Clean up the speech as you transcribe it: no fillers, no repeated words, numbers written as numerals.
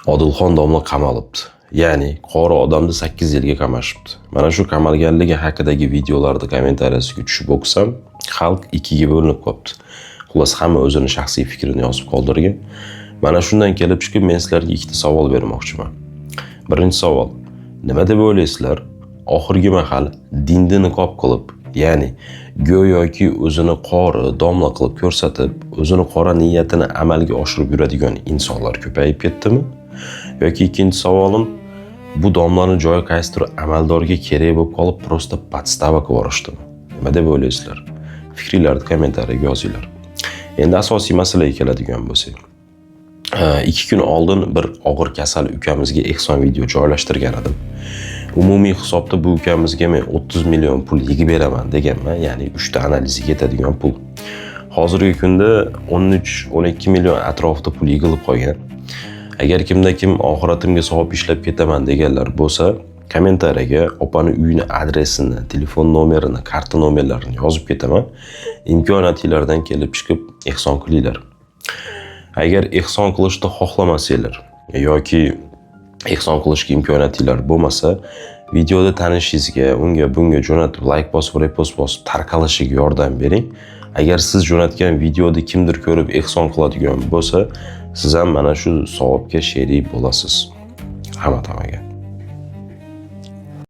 Odilxon domla qamalibdi. Ya'ni qora odamni 8 yilga qamashibdi. Mana shu qamalganligi haqidagi videolarni kommentariyasiga tushib o'qsam, xalq ikkiga bo'linib qolibdi. Xullas hamma o'zining shaxsiy fikrini yozib qoldirgan. Mana shundan kelib chiqib men sizlarga ikkita savol bermoqchiman. Birinchi savol: nima deb o'ylaysizlar? Oxirgi mahal dinni niqob qilib, ya'ni go'yoki o'zini qori domla qilib ko'rsatib, o'zini qora niyatini amalga oshirib yuradigan insonlar ko'payib ketdimi? Yoki ikkinchi savolim, bu domlaning joyi qaysidir amaldorga kerak bo'lib qolib, prosta podstava qilib yuborishdimi? Nima deb o'ylaysizlar? Fikringizni kommentariyaga yozinglar. Endi asosiy masalaga keladigan bo'lsak. 2 kun oldin bir og'ir kasal ukamizga ehson video joylashtirgan edim. Umumiy hisobda bu ukamizga men 30 million pul yig'ib beraman deganman, ya'ni 3 ta analiziga yetadigan pul. Hozirgi kunda 13-12 million atrofida pul yig'ilib qolgan. Agar kimda kim oxiratimga savob ishlab ketaman deganlar bo'lsa, kommentariyaga opani uyini adresini, telefon nomerini, karta nomerlarini yozib ketaman. Imkoniyatingizdan kelib chiqib ehson qilinglar. Agar ehson qilishni xohlamasanglar yoki ehson qilishga imkoniyatinglar bo'lmasa, videoda tanishingizga, unga bunga jo'natib like bosib, repost bosib tarqalishiga yordam bering. Agar siz jo'natgan videoni kimdir ko'rib ehson qiladigan bo'lsa, siz ham mana shu savobga sherik bo'lasiz. Rahmat hammaga.